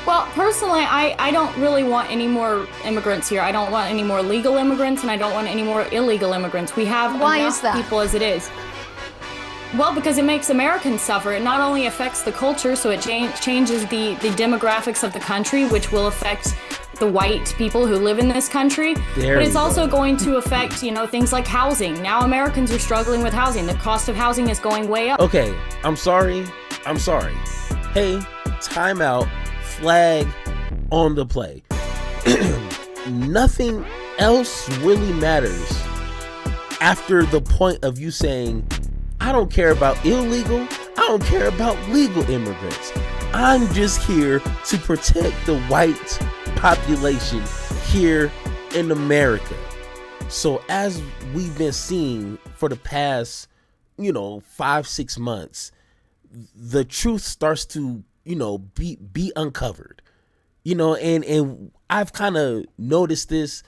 Well, personally, I don't really want any more immigrants here. I don't want any more legal immigrants, and I don't want any more illegal immigrants. We have Why is enough that? people as it is. Well, because it makes Americans suffer. It not only affects the culture, so it changes the demographics of the country, which will affect the white people who live in this country. There But we it's also go. going to affect, things like housing. Now Americans are struggling with housing. The cost of housing is going way up. Okay, I'm sorry. I'm sorry. Hey, timeout. Flag on the play. Nothing else really matters after the point of you saying, I don't care about illegal, I don't care about legal immigrants. I'm just here to protect the white population here in America. So as we've been seeing for the past, 5-6 months, the truth starts to, be uncovered. And I've kind of noticed this,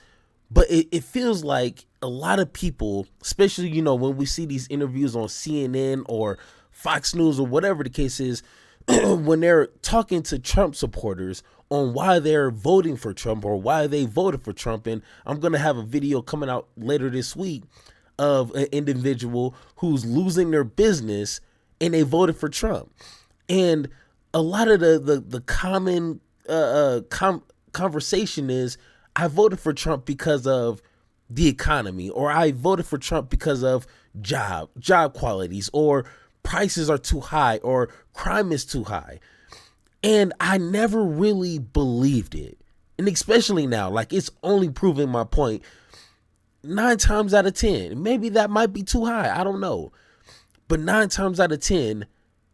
but it feels like a lot of people, especially, when we see these interviews on CNN or Fox News or whatever the case is, when they're talking to Trump supporters on why they're voting for Trump or why they voted for Trump. And I'm going to have a video coming out later this week of an individual who's losing their business and they voted for Trump. And a lot of the common conversation is, I voted for Trump because of the economy, or I voted for Trump because of job qualities, or prices are too high, or crime is too high. And I never really believed it. And especially now, like, it's only proving my point 9 times out of 10. Maybe that might be too high, I don't know. But 9 times out of 10,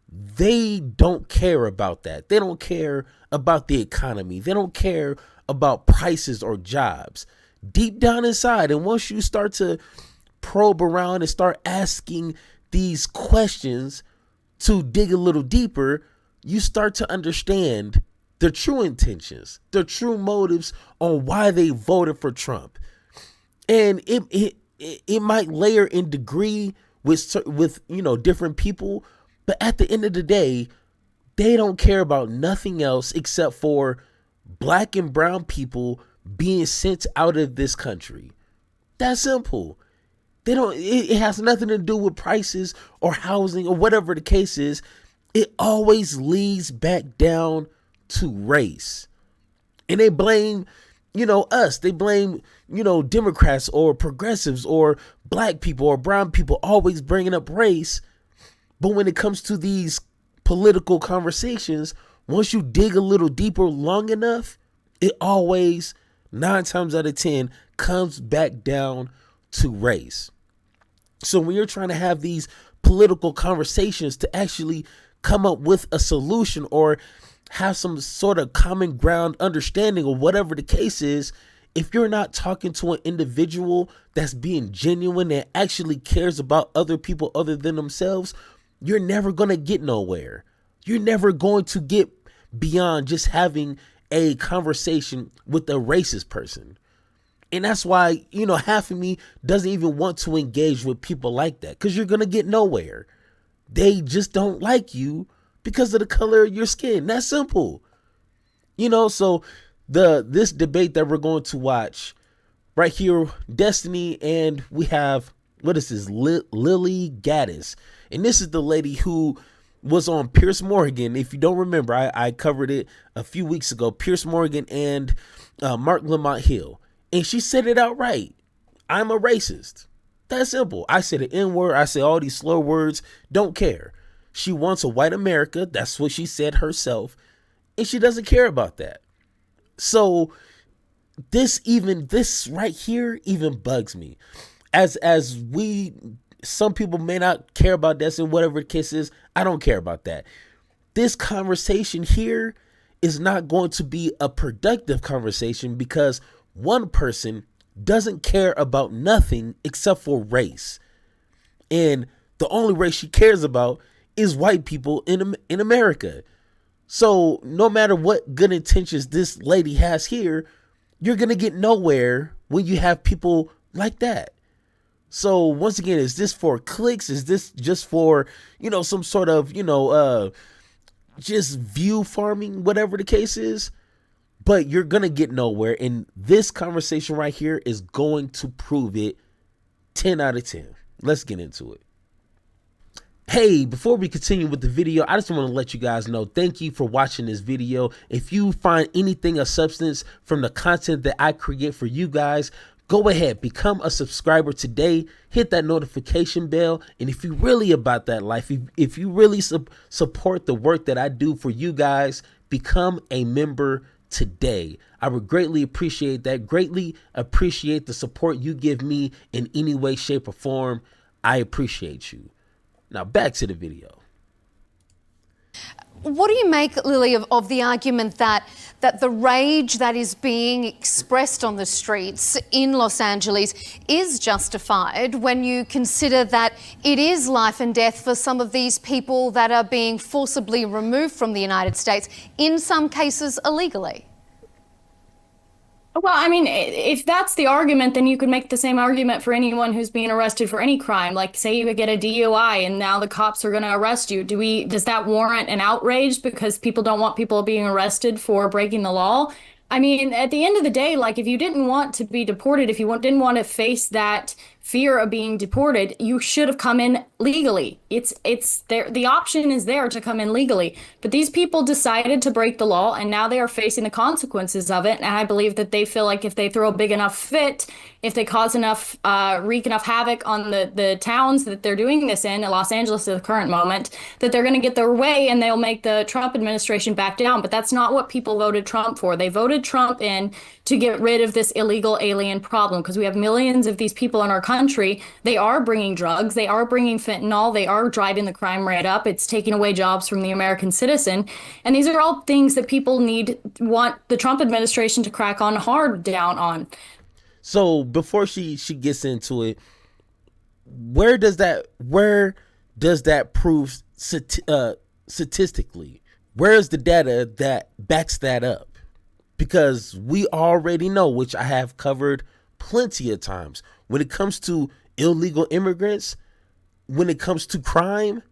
they don't care about that. They don't care about the economy. They don't care about prices or jobs. Deep down inside, and once you start to probe around and start asking these questions to dig a little deeper, you start to understand their true intentions, their true motives on why they voted for Trump. And it might layer in degree with different people, but at the end of the day, they don't care about nothing else except for black and brown people being sent out of this country. That's simple. They don't. It has nothing to do with prices or housing or whatever the case is. It always leads back down to race, and they blame, us. They blame, Democrats or progressives or black people or brown people, always bringing up race. But when it comes to these political conversations, once you dig a little deeper long enough, it always 9 times out of 10 comes back down to race. So when you're trying to have these political conversations to actually come up with a solution or have some sort of common ground understanding or whatever the case is, if you're not talking to an individual that's being genuine and actually cares about other people other than themselves, you're never going to get nowhere. You're never going to get beyond just having a conversation with a racist person. And that's why, half of me doesn't even want to engage with people like that, because you're going to get nowhere. They just don't like you because of the color of your skin. That's simple. So this debate that we're going to watch right here, Destiny, and we have, what is this, Lily Gaddis. And this is the lady who was on Piers Morgan. If you don't remember, I covered it a few weeks ago. Piers Morgan and Mark Lamont Hill. And she said it outright. I'm a racist. That's simple. I said the N word. I say all these slur words. Don't care. She wants a white America. That's what she said herself. And she doesn't care about that. So this right here even bugs me. Some people may not care about this and whatever the case is. I don't care about that. This conversation here is not going to be a productive conversation because one person doesn't care about nothing except for race. And the only race she cares about is white people in America. So no matter what good intentions this lady has here, you're going to get nowhere when you have people like that. So once again, is this for clicks? Is this just for, some sort of, just view farming, whatever the case is, but you're going to get nowhere. And this conversation right here is going to prove it 10 out of 10. Let's get into it. Hey, before we continue with the video, I just want to let you guys know, thank you for watching this video. If you find anything of substance from the content that I create for you guys, go ahead, become a subscriber today, hit that notification bell. And if you're really about that life, if you really support the work that I do for you guys, become a member today. I would greatly appreciate that, greatly appreciate the support you give me in any way, shape, or form. I appreciate you. Now back to the video. What do you make, Lily, of the argument that the rage that is being expressed on the streets in Los Angeles is justified when you consider that it is life and death for some of these people that are being forcibly removed from the United States, in some cases illegally? Well, I mean, if that's the argument, then you could make the same argument for anyone who's being arrested for any crime. Like, say you get a DUI and now the cops are going to arrest you. Does that warrant an outrage because people don't want people being arrested for breaking the law? I mean, at the end of the day, like, if you didn't want to be deported, if you didn't want to face that fear of being deported, you should have come in legally. It's there. The option is there to come in legally. But these people decided to break the law, and now they are facing the consequences of it. And I believe that they feel like if they throw a big enough fit, if they cause enough, wreak enough havoc on the towns that they're doing this in Los Angeles at the current moment, that they're going to get their way and they'll make the Trump administration back down. But that's not what people voted Trump for. They voted Trump in to get rid of this illegal alien problem, because we have millions of these people in our country. They are bringing drugs. They are bringing fentanyl. They are driving the crime rate up. It's taking away jobs from the American citizen. And these are all things that people want the Trump administration to crack on hard down on. So before she gets into it, where does that prove statistically? Where is the data that backs that up? Because we already know, which I have covered plenty of times, when it comes to illegal immigrants, when it comes to crime,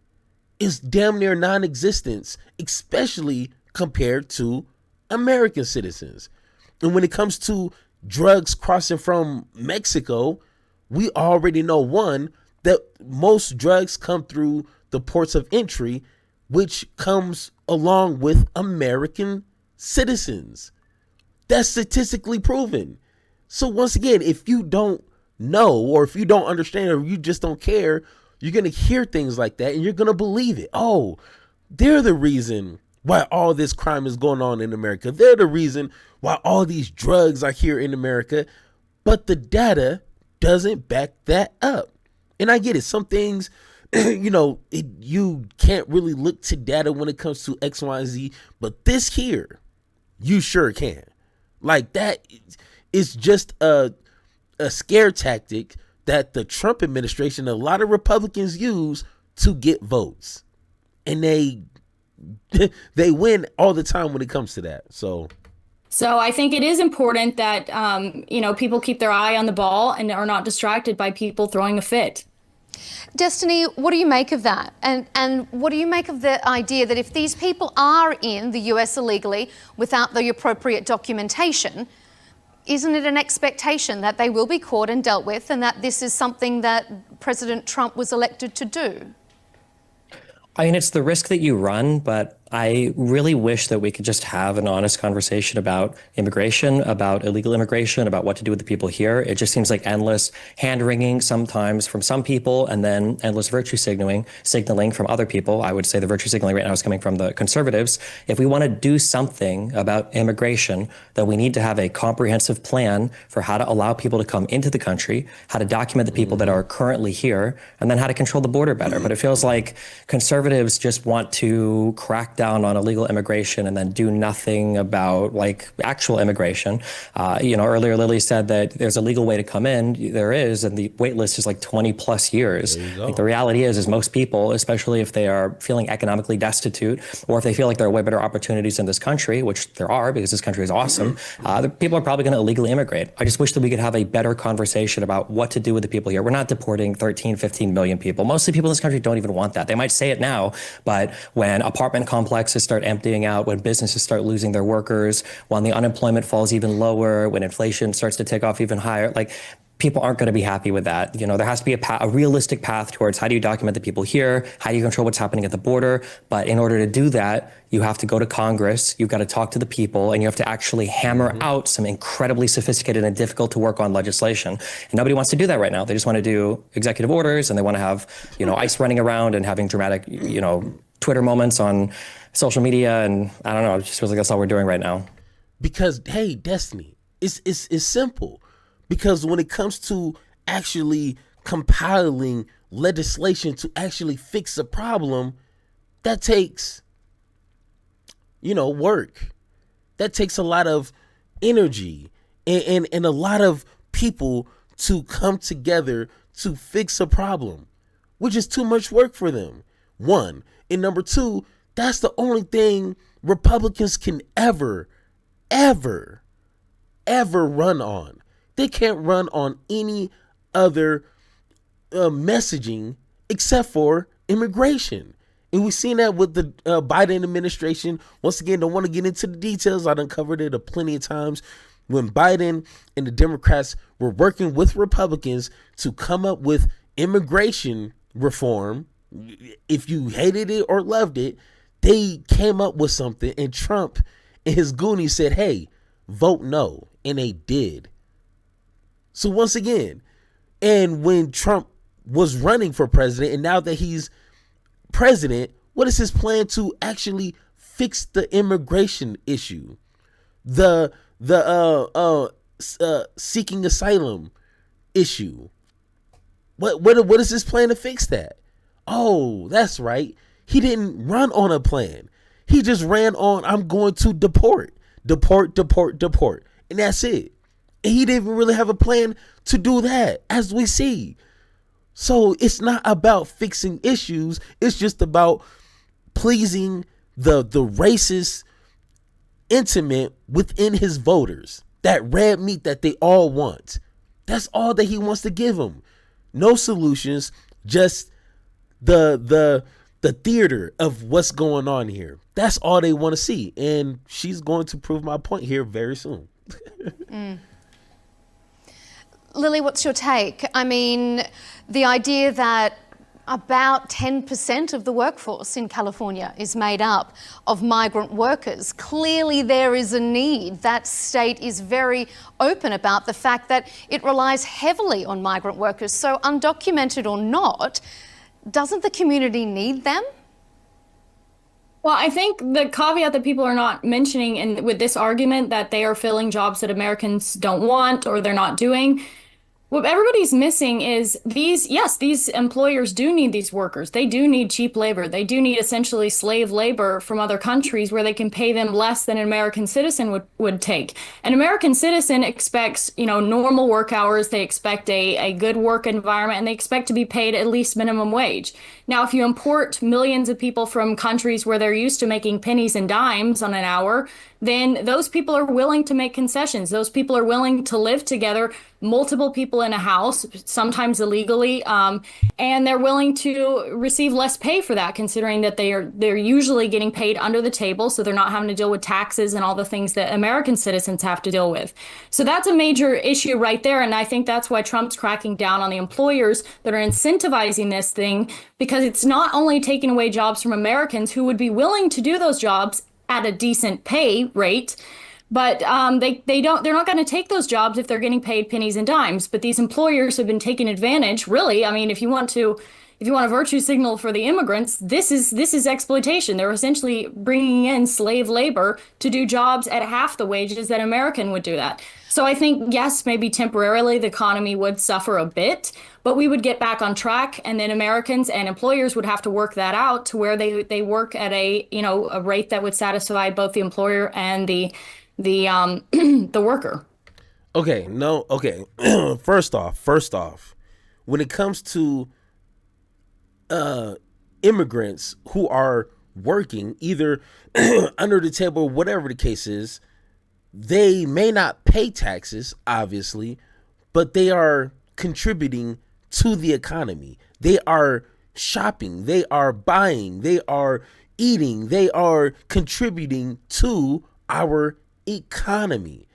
it's damn near non-existent, especially compared to American citizens. And when it comes to drugs crossing from Mexico, we already know, one, that most drugs come through the ports of entry, which comes along with American citizens. That's statistically proven. So once again, if you don't know, or if you don't understand, or you just don't care, you're going to hear things like that and you're going to believe it. Oh, they're the reason why all this crime is going on in America. They're the reason why all these drugs are here in America. But the data doesn't back that up. And I get it. Some things, you can't really look to data when it comes to X, Y, and Z. But this here, you sure can. Like, that is just a scare tactic that the Trump administration, a lot of Republicans use to get votes. And they win all the time when it comes to that. So I think it is important that, people keep their eye on the ball and are not distracted by people throwing a fit. Destiny, what do you make of that? And what do you make of the idea that if these people are in the US illegally without the appropriate documentation, isn't it an expectation that they will be caught and dealt with, and that this is something that President Trump was elected to do? I mean, it's the risk that you run, but I really wish that we could just have an honest conversation about immigration, about illegal immigration, about what to do with the people here. It just seems like endless hand-wringing sometimes from some people, and then endless virtue signaling from other people. I would say the virtue signaling right now is coming from the conservatives. If we want to do something about immigration, then we need to have a comprehensive plan for how to allow people to come into the country, how to document the people that are currently here, and then how to control the border better. But it feels like conservatives just want to crack down on illegal immigration and then do nothing about actual immigration. Earlier Lily said that there's a legal way to come in. There is, and the wait list is 20 plus years. The reality is most people, especially if they are feeling economically destitute, or if they feel like there are way better opportunities in this country, which there are because this country is awesome, the people are probably going to illegally immigrate. I just wish that we could have a better conversation about what to do with the people here. We're not deporting 13, 15 million people. Most of the people in this country don't even want that. They might say it now, but when apartment complexes complexes start emptying out, when businesses start losing their workers, when the unemployment falls even lower, when inflation starts to take off even higher, like people aren't going to be happy with that. You know, there has to be a realistic path towards how do you document the people here? How do you control what's happening at the border? But in order to do that, you have to go to Congress, you've got to talk to the people, and you have to actually hammer out some incredibly sophisticated and difficult to work on legislation. And nobody wants to do that right now. They just want to do executive orders, and they want to have, you know, ICE running around and having dramatic, you know, Twitter moments on social media. And I don't know, it just feels like that's all we're doing right now. Because, hey, Destiny, it's simple. Because when it comes to actually compiling legislation to actually fix a problem, that takes, you know, work. That takes a lot of energy and a lot of people to come together to fix a problem, which is too much work for them. One. And number two, that's the only thing Republicans can ever run on. They can't run on any other messaging except for immigration. And we've seen that with the Biden administration. Once again, don't want to get into the details. I've uncovered it plenty of times. When Biden and the Democrats were working with Republicans to come up with immigration reform, if you hated it or loved it, they came up with something. And Trump and his goonies said, hey, vote no. And they did. So once again, and when Trump was running for president, and now that he's president, what is his plan to actually fix the immigration issue? The seeking asylum issue. What is his plan to fix that? Oh, that's right. He didn't run on a plan. He just ran on, I'm going to deport. And that's it. And he didn't really have a plan to do that, as we see. So it's not about fixing issues. It's just about pleasing the racist intimate within his voters. That red meat that they all want. That's all that he wants to give them. No solutions, just the theater of what's going on here. That's all they want to see. And she's going to prove my point here very soon. Lily, what's your take? I mean, the idea that about 10% of the workforce in California is made up of migrant workers. Clearly there is a need. That state is very open about the fact that it relies heavily on migrant workers. So undocumented or not, doesn't the community need them? Well, I think the caveat that people are not mentioning with this argument that they are filling jobs that Americans don't want or they're not doing, what everybody's missing is these employers do need these workers. They do need cheap labor. They do need essentially slave labor from other countries where they can pay them less than an American citizen would take. An American citizen expects, normal work hours. They expect a good work environment, and they expect to be paid at least minimum wage. Now, if you import millions of people from countries where they're used to making pennies and dimes on an hour, then those people are willing to make concessions. Those people are willing to live together, multiple people in a house, sometimes illegally, and they're willing to receive less pay for that, considering that they're usually getting paid under the table, so they're not having to deal with taxes and all the things that American citizens have to deal with. So that's a major issue right there, and I think that's why Trump's cracking down on the employers that are incentivizing this thing, because it's not only taking away jobs from Americans who would be willing to do those jobs at a decent pay rate, but they're not going to take those jobs if they're getting paid pennies and dimes. But these employers have been taking advantage. Really, I mean, if you want a virtue signal for the immigrants, this is exploitation. They're essentially bringing in slave labor to do jobs at half the wages that American would do that. So I think, yes, maybe temporarily the economy would suffer a bit, but we would get back on track, and then Americans and employers would have to work that out to where they work at a rate that would satisfy both the employer and the worker. Okay, no, okay. First off, when it comes to immigrants who are working either under the table or whatever the case is, they may not pay taxes, obviously, but they are contributing to the economy. They are shopping, they are buying, they are eating, they are contributing to our economy.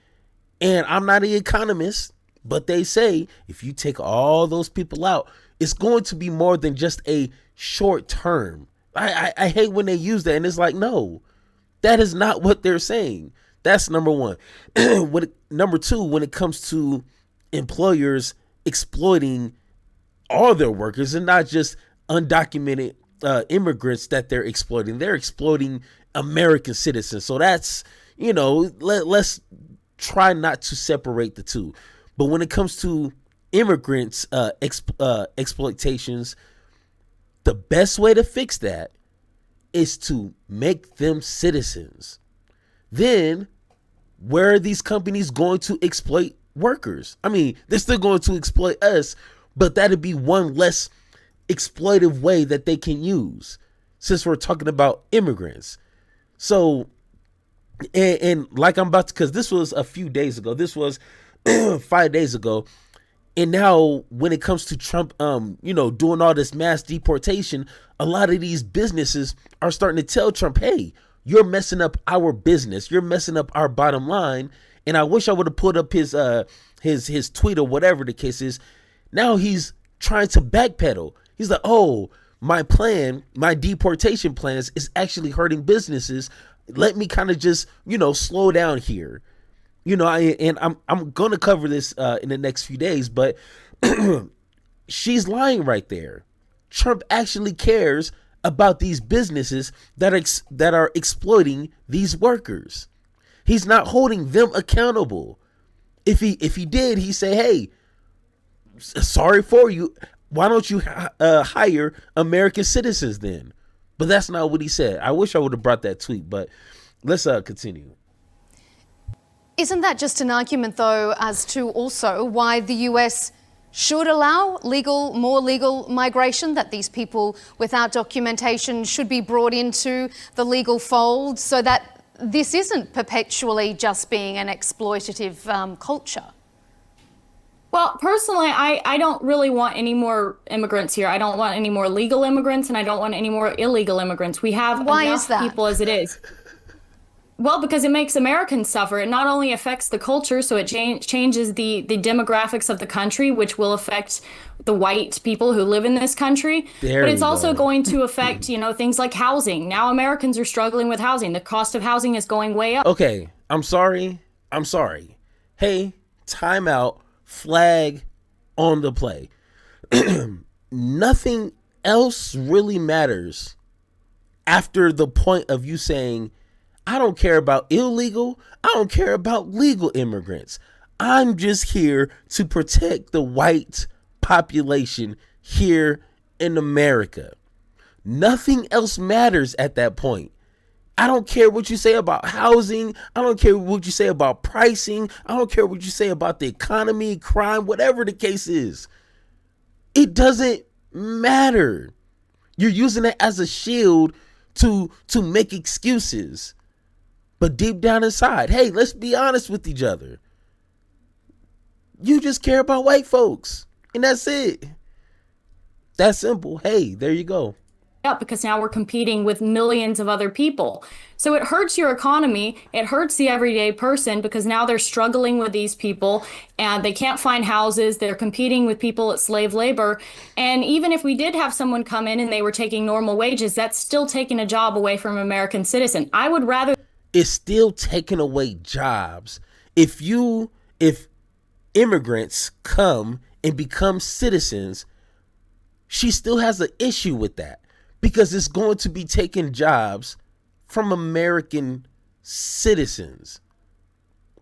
And I'm not an economist, but they say if you take all those people out, it's going to be more than just a short term. I hate when they use that, and it's like, no, that is not what they're saying. That's number one. Number two, when it comes to employers exploiting all their workers and not just undocumented immigrants that they're exploiting American citizens. So that's, let's try not to separate the two. But when it comes to immigrants exploitations, the best way to fix that is to make them citizens. Then where are these companies going to exploit workers? I mean, they're still going to exploit us, but that'd be one less exploitive way that they can use, since we're talking about immigrants. So, and like I'm about to, because this was a few days ago, this was 5 days ago. And now when it comes to Trump, doing all this mass deportation, a lot of these businesses are starting to tell Trump, hey, you're messing up our business. You're messing up our bottom line. And I wish I would have put up his tweet or whatever the case is. Now he's trying to backpedal. He's like, oh, my deportation plans is actually hurting businesses. Let me kind of just, slow down here. I'm going to cover this in the next few days, but she's lying right there. Trump actually cares about these businesses that are exploiting these workers. He's not holding them accountable. If he did, he'd say, hey, sorry for you. Why don't you hire American citizens then? But that's not what he said. I wish I would have brought that tweet, but let's continue. Isn't that just an argument, though, as to also why the US should allow more legal migration, that these people without documentation should be brought into the legal fold so that this isn't perpetually just being an exploitative culture? Well, personally, I don't really want any more immigrants here. I don't want any more legal immigrants, and I don't want any more illegal immigrants. We have enough people as it is. Well, because it makes Americans suffer. It not only affects the culture, so it changes the demographics of the country, which will affect the white people who live in this country. But it's also going to affect, things like housing. Now Americans are struggling with housing. The cost of housing is going way up. Okay, I'm sorry. Hey, time out. Flag on the play. Nothing else really matters after the point of you saying, I don't care about illegal. I don't care about legal immigrants. I'm just here to protect the white population here in America. Nothing else matters at that point. I don't care what you say about housing. I don't care what you say about pricing. I don't care what you say about the economy, crime, whatever the case is. It doesn't matter. You're using it as a shield to make excuses. But deep down inside, hey, let's be honest with each other. You just care about white folks. And that's it. That's simple. Hey, there you go. Because now we're competing with millions of other people. So it hurts your economy. It hurts the everyday person because now they're struggling with these people and they can't find houses. They're competing with people at slave labor. And even if we did have someone come in and they were taking normal wages, that's still taking a job away from an American citizen. I would rather. It's still taking away jobs. If immigrants come and become citizens, she still has an issue with that. Because it's going to be taking jobs from American citizens.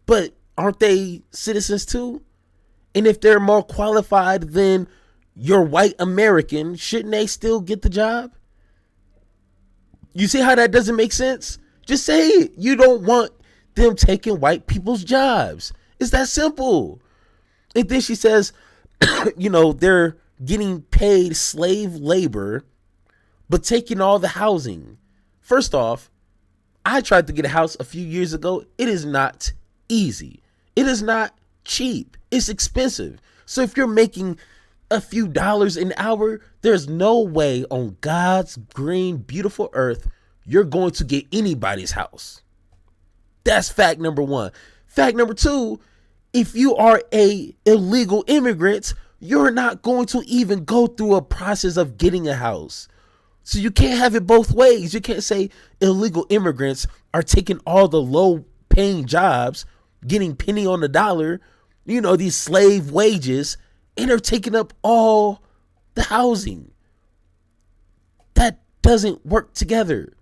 But aren't they citizens too? And if they're more qualified than your white American, shouldn't they still get the job? You see how that doesn't make sense? Just say it. You don't want them taking white people's jobs. It's that simple. And then she says, they're getting paid slave labor but taking all the housing. First off, I tried to get a house a few years ago. It is not easy. It is not cheap. It's expensive. So if you're making a few dollars an hour, there's no way on God's green, beautiful earth you're going to get anybody's house. That's fact number one. Fact number two, if you are a illegal immigrant, you're not going to even go through a process of getting a house. So you can't have it both ways. You can't say illegal immigrants are taking all the low paying jobs, getting penny on the dollar, these slave wages, and they're taking up all the housing. That doesn't work together.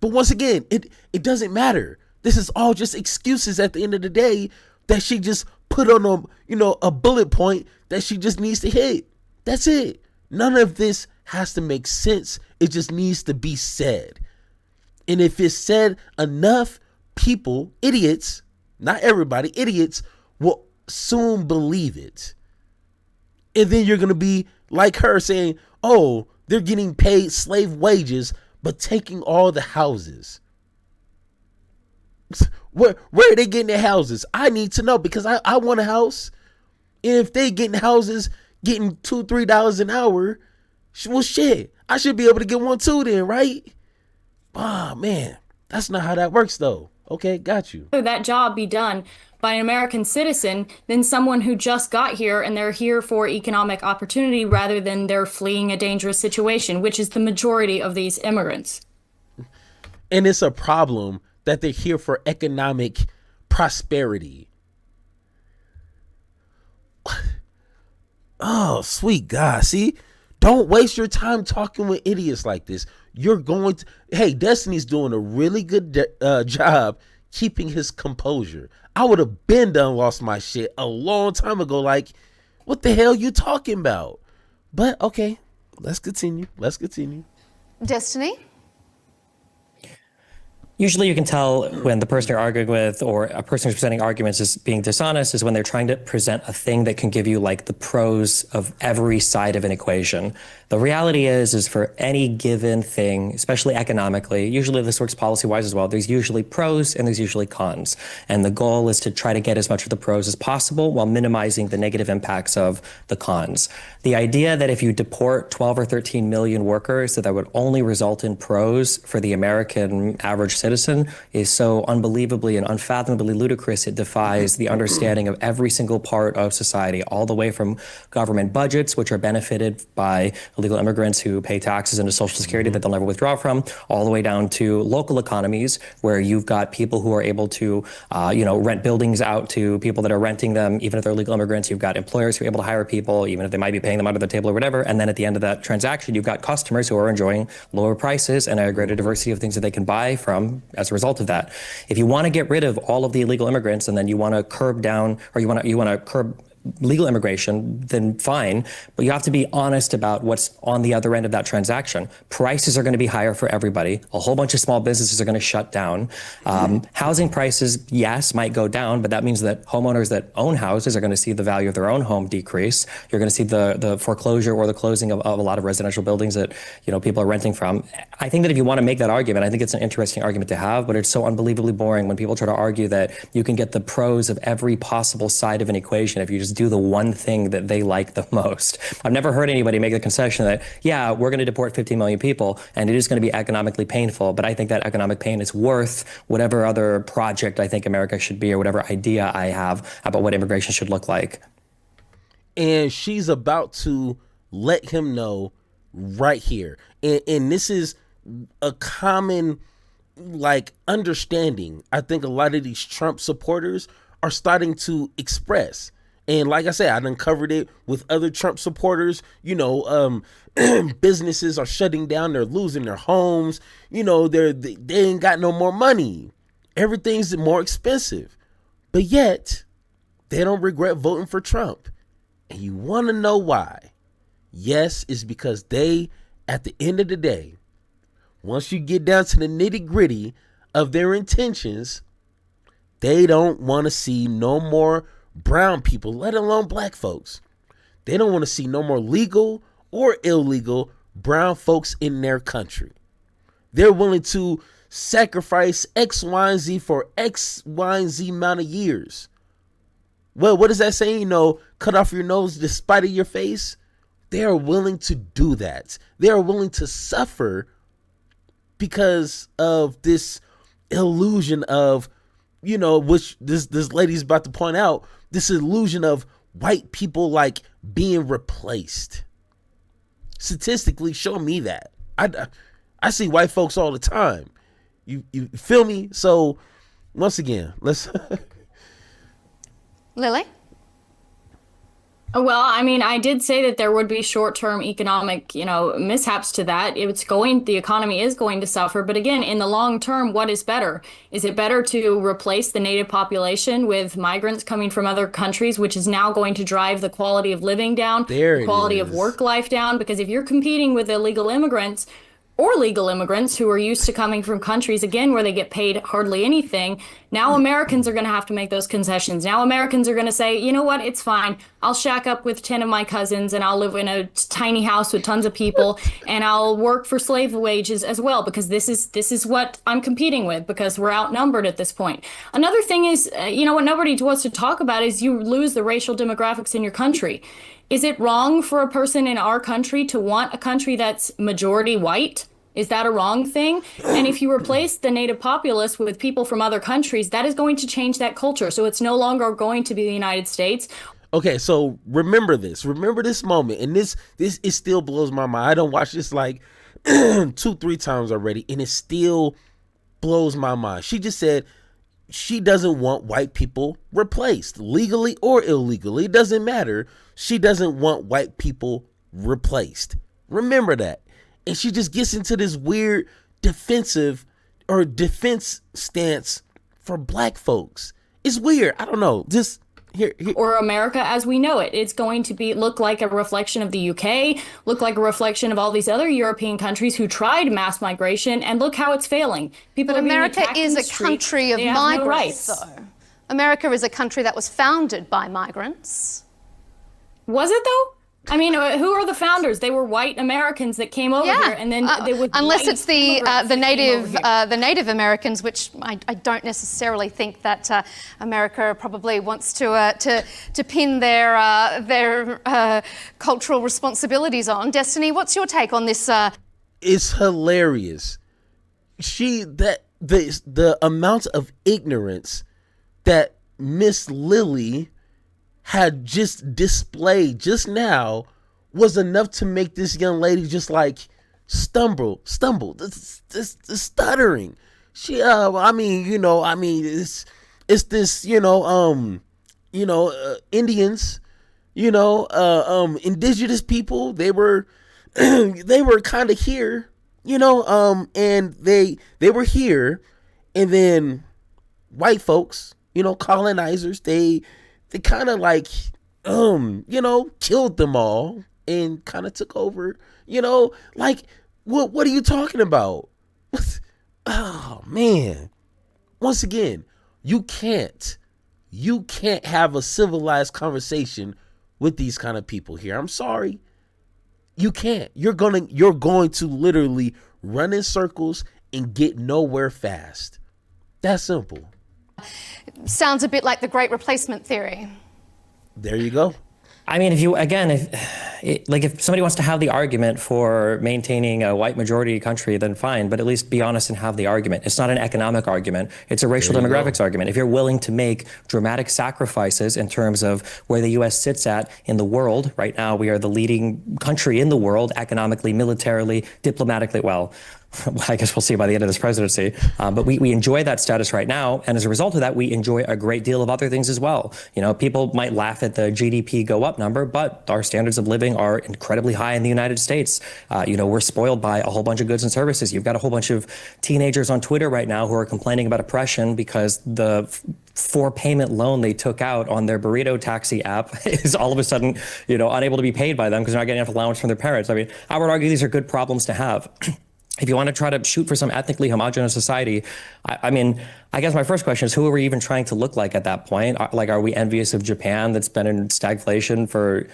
But once again, it doesn't matter. This is all just excuses at the end of the day that she just put on a bullet point that she just needs to hit. That's it. None of this has to make sense. It just needs to be said. And if it's said enough, people, idiots, not everybody, idiots, will soon believe it. And then you're going to be like her saying, oh, they're getting paid slave wages, but taking all the houses. Where are they getting their houses? I need to know, because I want a house. And if they getting houses, getting $2-3 an hour, well, shit, I should be able to get one too then, right? Ah, man, that's not how that works though. Okay, got you. That job be done by an American citizen than someone who just got here and they're here for economic opportunity rather than they're fleeing a dangerous situation, which is the majority of these immigrants. And it's a problem that they're here for economic prosperity. Oh, sweet God. See, don't waste your time talking with idiots like this. You're going to, hey, Destiny's doing a really good job keeping his composure. I would have been done lost my shit a long time ago. Like, what the hell you talking about? But okay, let's continue. Destiny? Usually you can tell when the person you're arguing with or a person who's presenting arguments is being dishonest is when they're trying to present a thing that can give you like the pros of every side of an equation. The reality is for any given thing, especially economically, usually this works policy-wise as well, there's usually pros and there's usually cons. And the goal is to try to get as much of the pros as possible while minimizing the negative impacts of the cons. The idea that if you deport 12 or 13 million workers, that would only result in pros for the American average citizen is so unbelievably and unfathomably ludicrous. It defies the understanding of every single part of society, all the way from government budgets, which are benefited by illegal immigrants who pay taxes into Social Security that they'll never withdraw from, all the way down to local economies where you've got people who are able to, rent buildings out to people that are renting them, even if they're illegal immigrants. You've got employers who are able to hire people, even if they might be paying them under the table or whatever. And then at the end of that transaction, you've got customers who are enjoying lower prices and a greater diversity of things that they can buy from as a result of that. If you want to get rid of all of the illegal immigrants and then you want to curb down, or you want to curb legal immigration, then fine, but you have to be honest about what's on the other end of that transaction. Prices are going to be higher for everybody. A whole bunch of small businesses are going to shut down. Housing prices, yes, might go down, but that means that homeowners that own houses are going to see the value of their own home decrease. You're going to see the foreclosure or the closing of a lot of residential buildings that people are renting from. I think that if you want to make that argument, I think it's an interesting argument to have, but it's so unbelievably boring when people try to argue that you can get the pros of every possible side of an equation if you just do the one thing that they like the most. I've never heard anybody make the concession that, yeah, we're going to deport 15 million people and it is going to be economically painful, but I think that economic pain is worth whatever other project I think America should be or whatever idea I have about what immigration should look like. And she's about to let him know right here. And this is a common understanding I think a lot of these Trump supporters are starting to express. And like I said, I done covered it with other Trump supporters. Businesses are shutting down. They're losing their homes. They ain't got no more money. Everything's more expensive. But yet, they don't regret voting for Trump. And you want to know why? Yes, it's because they, at the end of the day, once you get down to the nitty gritty of their intentions, they don't want to see no more brown people, let alone black folks. They don't want to see no more legal or illegal brown folks in their country. They're willing to sacrifice X, Y, and Z for X, Y, and Z amount of years. Well, what does that say? Cut off your nose despite of your face. They are willing to do that. They are willing to suffer because of this illusion of, which this lady's about to point out, this illusion of white people like being replaced. Statistically, show me that. I see white folks all the time. You feel me? So once again, let's Lily? Well, I mean, I did say that there would be short-term economic, mishaps to that. The economy is going to suffer. But again, in the long term, what is better? Is it better to replace the native population with migrants coming from other countries, which is now going to drive the quality of living down, the quality of work life down? Because if you're competing with illegal immigrants or legal immigrants who are used to coming from countries, again, where they get paid hardly anything, now Americans are going to have to make those concessions. Now Americans are going to say, you know what, it's fine. I'll shack up with 10 of my cousins and I'll live in a tiny house with tons of people and I'll work for slave wages as well, because this is what I'm competing with, because we're outnumbered at this point. Another thing is, what nobody wants to talk about is you lose the racial demographics in your country. Is it wrong for a person in our country to want a country that's majority white? Is that a wrong thing? And if you replace the native populace with people from other countries, that is going to change that culture. So it's no longer going to be the United States. Okay, so remember this moment, and this it still blows my mind. I don't watch this like 2-3 times already, and it still blows my mind. She just said she doesn't want white people replaced, legally or illegally. It doesn't matter. She doesn't want white people replaced. Remember that. And she just gets into this weird defense stance for black folks. It's weird. I don't know. Just here. Or America as we know it. It's going to look like a reflection of the UK, look like a reflection of all these other European countries who tried mass migration, and look how it's failing. But America is a country of migrants, though. America is a country that was founded by migrants. Was it, though? I mean, who are the founders? They were white Americans that came over here, and then they would. Unless it's the Native Americans, which I don't necessarily think that America probably wants to pin their cultural responsibilities on. Destiny, what's your take on this? It's hilarious. The amount of ignorance that Miss Lily had just displayed just now was enough to make this young lady just like stumble, this stuttering. She, it's this, Indians, indigenous people. They were kind of here, and they were here, and then white folks, colonizers, they kind of like, killed them all and kind of took over, like, what are you talking about? Oh, man. Once again, you can't have a civilized conversation with these kind of people here. I'm sorry. You can't. You're going to literally run in circles and get nowhere fast. That's simple. Sounds a bit like the Great Replacement theory. There you go. I mean, if somebody wants to have the argument for maintaining a white majority country, then fine, but at least be honest and have the argument. It's not an economic argument. It's a racial demographics argument. If you're willing to make dramatic sacrifices in terms of where the U.S. sits at in the world, right now we are the leading country in the world, economically, militarily, diplomatically, well, I guess we'll see by the end of this presidency. But we enjoy that status right now. And as a result of that, we enjoy a great deal of other things as well. People might laugh at the GDP go up number, but our standards of living are incredibly high in the United States. We're spoiled by a whole bunch of goods and services. You've got a whole bunch of teenagers on Twitter right now who are complaining about oppression because the 4-payment loan they took out on their burrito taxi app is all of a sudden, unable to be paid by them because they're not getting enough allowance from their parents. I mean, I would argue these are good problems to have. If you want to try to shoot for some ethnically homogenous society, I guess my first question is, who are we even trying to look like at that point? Are we envious of Japan that's been in stagflation for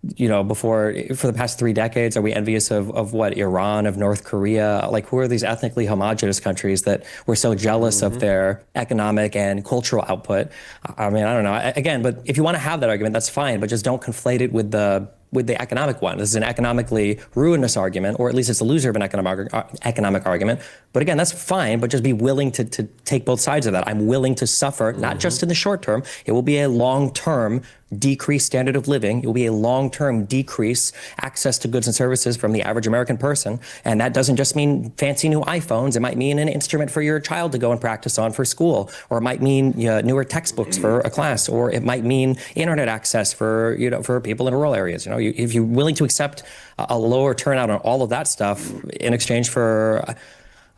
the past 3 decades? Are we envious of Iran, of North Korea? Who are these ethnically homogenous countries that we're so jealous of their economic and cultural output? I don't know. Again, but if you want to have that argument, that's fine, but just don't conflate it with the with the economic one. This is an economically ruinous argument, or at least it's a loser of an economic argument. But again, that's fine, but just be willing to take both sides of that. I'm willing to suffer, not just in the short term. It will be a long-term decreased standard of living. It will be a long-term decrease access to goods and services from the average American person. And that doesn't just mean fancy new iPhones. It might mean an instrument for your child to go and practice on for school, or it might mean newer textbooks for a class, or it might mean internet access for people in rural areas. If you're willing to accept a lower turnout on all of that stuff in exchange for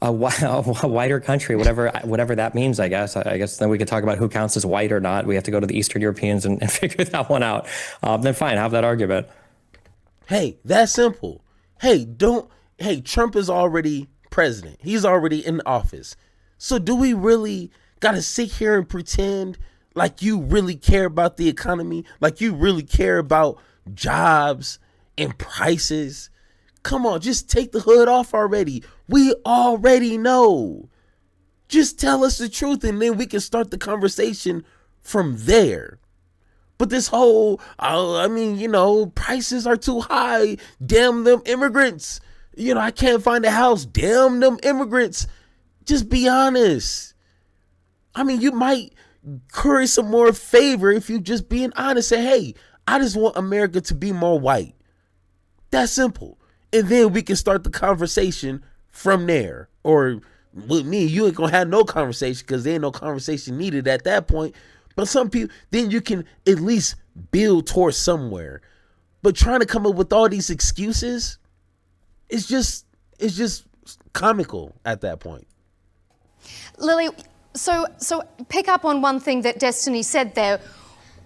a wider country, whatever that means, I guess. I guess then we could talk about who counts as white or not. We have to go to the Eastern Europeans and figure that one out. Then fine, have that argument. Hey, that's simple. Hey, Trump is already president. He's already in office. So do we really got to sit here and pretend like you really care about the economy? Like you really care about jobs and prices? Come on, just take the hood off already. We already know. Just tell us the truth and then we can start the conversation from there. But this whole, prices are too high. Damn them immigrants. I can't find a house. Damn them immigrants. Just be honest. You might curry some more favor if you just being honest. Say, hey, I just want America to be more white. That's simple. And then we can start the conversation from there. Or with me, you ain't gonna have no conversation because there ain't no conversation needed at that point. But some people, then you can at least build towards somewhere. But trying to come up with all these excuses, it's just comical at that point. Lily, so pick up on one thing that Destiny said there.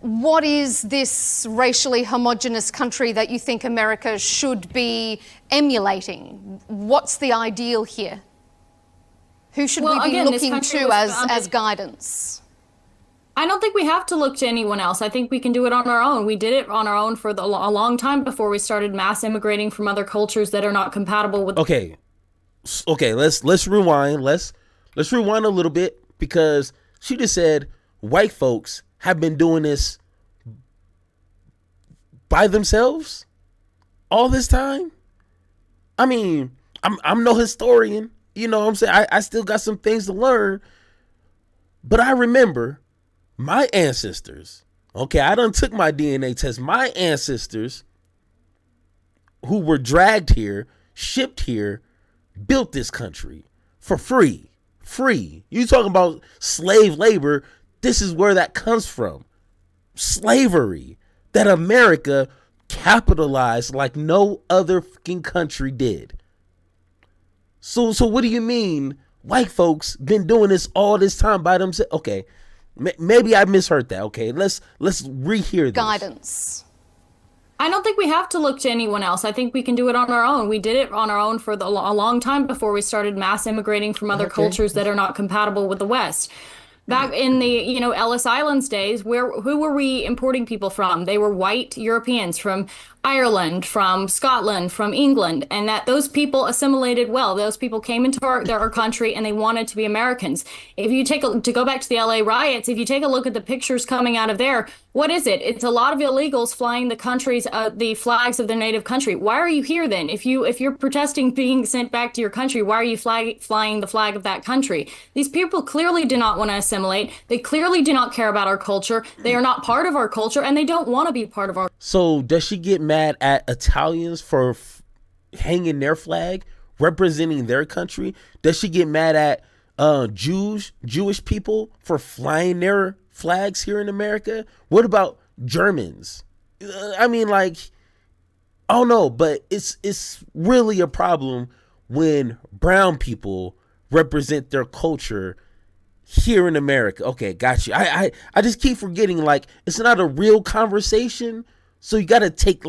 What is this racially homogenous country that you think America should be emulating? What's the ideal here? Who should we be looking to as guidance? I don't think we have to look to anyone else. I think we can do it on our own. We did it on our own for a long time before we started mass immigrating from other cultures that are not compatible with. Okay, let's rewind. Let's rewind a little bit because she just said white folks have been doing this by themselves all this time. I'm no historian, you know what I'm saying? I still got some things to learn, but I remember my ancestors. Okay, I done took my DNA test. My ancestors who were dragged here, shipped here, built this country for free. You talking about slave labor? This is where that comes from. Slavery that America capitalized like no other fucking country did. So what do you mean white folks been doing this all this time by themselves? Okay, maybe I misheard that. Okay, let's rehear this. Guidance. I don't think we have to look to anyone else. I think we can do it on our own. We did it on our own for a long time before we started mass immigrating from other cultures that are not compatible with the West. Back in the, Ellis Islands days, who were we importing people from? They were white Europeans from Ireland, from Scotland, from England, and that those people assimilated well. Those people came into our country and they wanted to be Americans. If you to go back to the LA riots, if you take a look at the pictures coming out of there, what is it? It's a lot of illegals flying the flags of their native country. Why are you here then? If you're protesting being sent back to your country, why are you flying the flag of that country? These people clearly do not want to assimilate. They clearly do not care about our culture. They are not part of our culture, and they don't want to be part of our. So does she get mad at Italians for hanging their flag, representing their country? Does she get mad at Jewish people for flying their flags here in America? What about Germans? Oh no, but it's really a problem when brown people represent their culture here in America. Okay, got you. I just keep forgetting, it's not a real conversation, so you got to take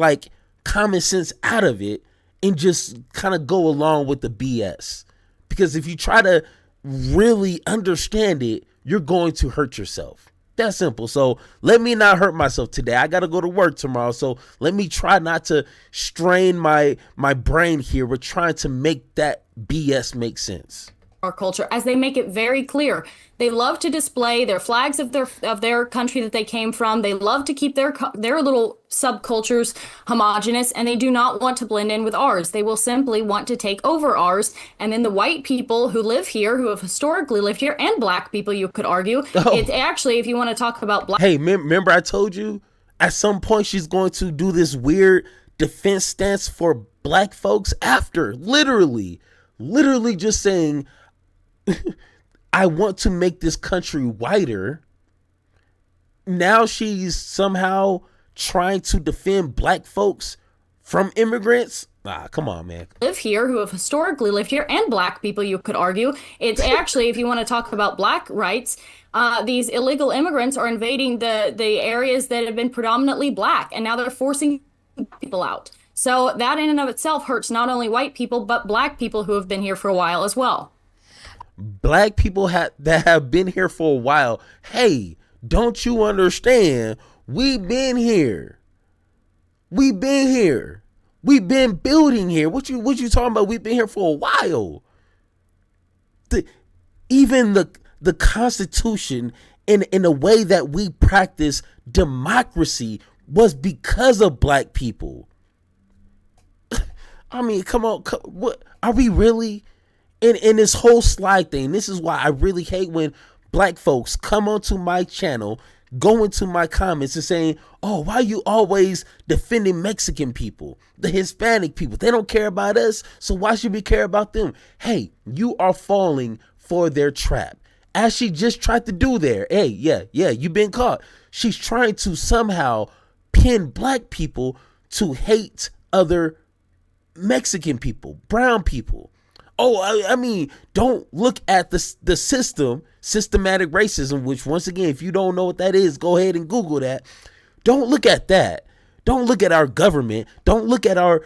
common sense out of it and just kind of go along with the BS. Because if you try to really understand it, you're going to hurt yourself. That's simple. So let me not hurt myself today. I got to go to work tomorrow. So let me try not to strain my brain here. We're trying to make that BS make sense. our culture, as they make it very clear. They love to display their flags of their country that they came from. They love to keep their little subcultures homogenous, and they do not want to blend in with ours. They will simply want to take over ours. And then the white people who live here, who have historically lived here, and black people, you could argue, it's actually, if you want to talk about black. Hey, remember I told you at some point she's going to do this weird defense stance for black folks after literally just saying, I want to make this country whiter. Now she's somehow trying to defend black folks from immigrants. Come on, man. Live here, who have historically lived here, and black people, you could argue. It's actually, if you want to talk about black rights, these illegal immigrants are invading the areas that have been predominantly black, and now they're forcing people out. So that in and of itself hurts not only white people, but black people who have been here for a while as well. Black people that have been here for a while. Hey, don't you understand? We've been here. We've been here. We've been building here. What you talking about? We've been here for a while. Even the Constitution in the way that we practice democracy was because of black people. I mean, come on. What are we really? In this whole slide thing, this is why I really hate when black folks come onto my channel, go into my comments and saying, oh, why are you always defending Mexican people, the Hispanic people? They don't care about us, so why should we care about them? Hey, you are falling for their trap. As she just tried to do there. Hey, yeah, you've been caught. She's trying to somehow pin black people to hate other Mexican people, brown people. Oh, I mean, don't look at the systematic racism, which once again, if you don't know what that is, go ahead and Google that. Don't look at that. Don't look at our government. Don't look at our,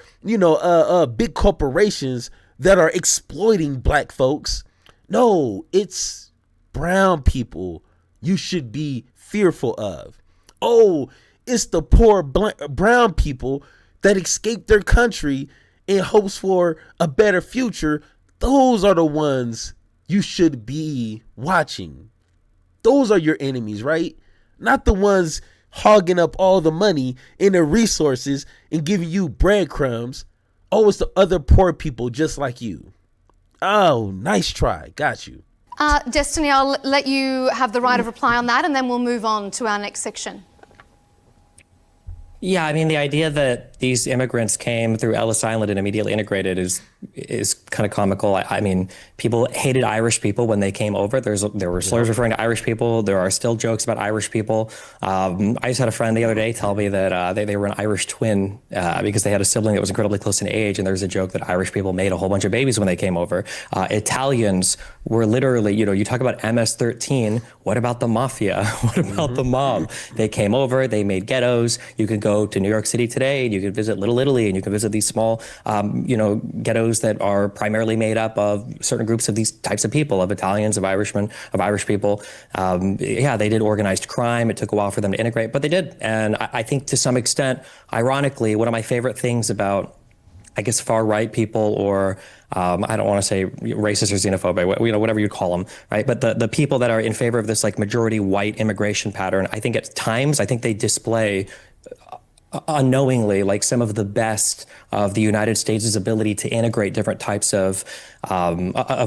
big corporations that are exploiting black folks. No, it's brown people you should be fearful of. Oh, it's the poor brown people that escaped their country in hopes for a better future. Those are the ones you should be watching. Those are your enemies, right? Not the ones hogging up all the money and the resources and giving you breadcrumbs. Oh, it's the other poor people just like you. Oh, nice try. Got you. Destiny, I'll let you have the right of reply on that, and then we'll move on to our next section. Yeah, I mean, the idea that these immigrants came through Ellis Island and immediately integrated is kind of comical. I mean, people hated Irish people when they came over. There were slurs referring to Irish people. There are still jokes about Irish people. I just had a friend the other day tell me that they were an Irish twin because they had a sibling that was incredibly close in age, and there's a joke that Irish people made a whole bunch of babies when they came over. Italians were literally, you talk about MS-13, what about the mafia? What about the mob? They came over, they made ghettos. You could go to New York City today and you could visit Little Italy, and you can visit these small, ghettos that are primarily made up of certain groups of these types of people, of Italians, of Irishmen, of Irish people. They did organized crime. It took a while for them to integrate, but they did. And I think to some extent, ironically, one of my favorite things about, I guess, far right people, or I don't want to say racist or xenophobic, whatever you call them, right? But the people that are in favor of this like majority white immigration pattern, I think at times, I think they display unknowingly like some of the best of the United States' ability to integrate different types of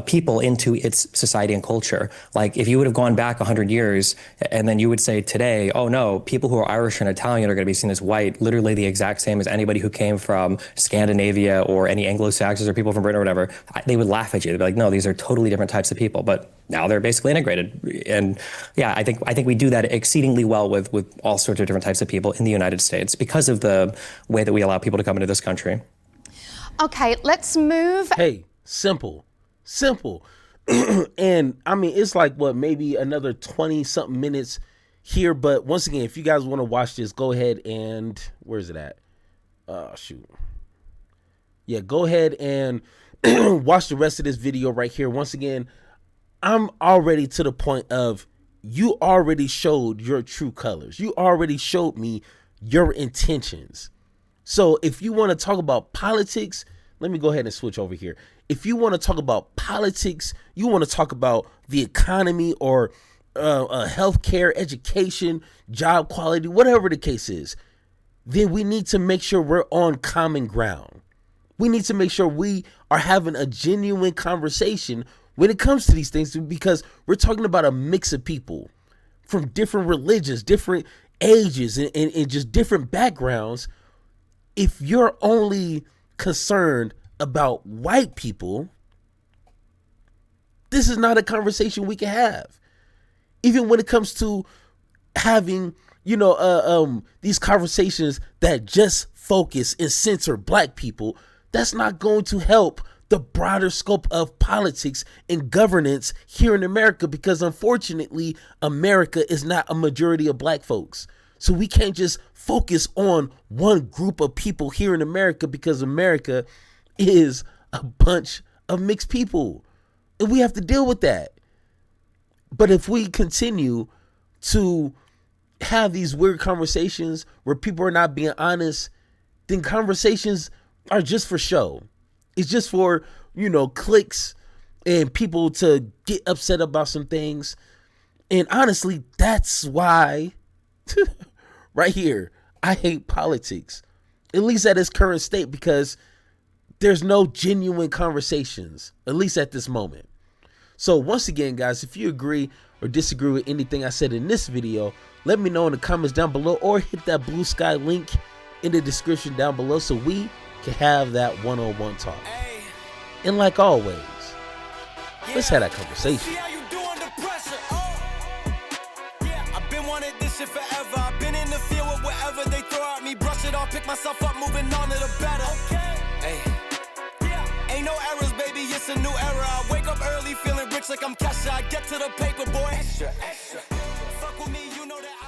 people into its society and culture. Like if you would have gone back 100 years and then you would say today, oh no, people who are Irish and Italian are going to be seen as white, literally the exact same as anybody who came from Scandinavia or any Anglo-Saxons or people from Britain or whatever, they would laugh at you. They'd be like, no, these are totally different types of people. But now they're basically integrated. And yeah, I think we do that exceedingly well with all sorts of different types of people in the United States because of the way that we allow people to come into this country. Okay, let's move. Hey, simple. And I mean, it's like maybe another 20 something minutes here. But once again, if you guys want to watch this, go ahead and where's it at? Yeah, go ahead and watch the rest of this video right here. Once again, I'm already to the point of you already showed your true colors. You already showed me your intentions. So if you want to talk about politics, let me go ahead and switch over here. if you want to talk about politics, you want to talk about the economy or healthcare, education, job quality, whatever the case is, then we need to make sure we're on common ground. We need to make sure we are having a genuine conversation when it comes to these things, because we're talking about a mix of people from different religions, different ages, and just different backgrounds. If you're only concerned about white people, this is not a conversation we can have. Even when it comes to having, these conversations that just focus and censor black people, that's not going to help the broader scope of politics and governance here in America, because unfortunately, America is not a majority of black folks. So we can't just focus on one group of people here in America, because America is a bunch of mixed people. And we have to deal with that. But if we continue to have these weird conversations where people are not being honest, then conversations are just for show. It's just for, clicks and people to get upset about some things. And honestly, that's why right here, I hate politics, at least at its current state, because there's no genuine conversations, at least at this moment. So once again, guys, if you agree or disagree with anything I said in this video, let me know in the comments down below, or hit that blue sky link in the description down below so we can have that one-on-one talk. And like always, let's have that conversation. I've been wanting this shit forever. I've been in the field with whatever they throw at me. Brush it off, pick myself up, moving on to the better. Hey. Ain't no errors, baby, it's a new era. I wake up early feeling rich like I'm Kesha. I get to the paper, boy. Extra. Fuck with me, you know that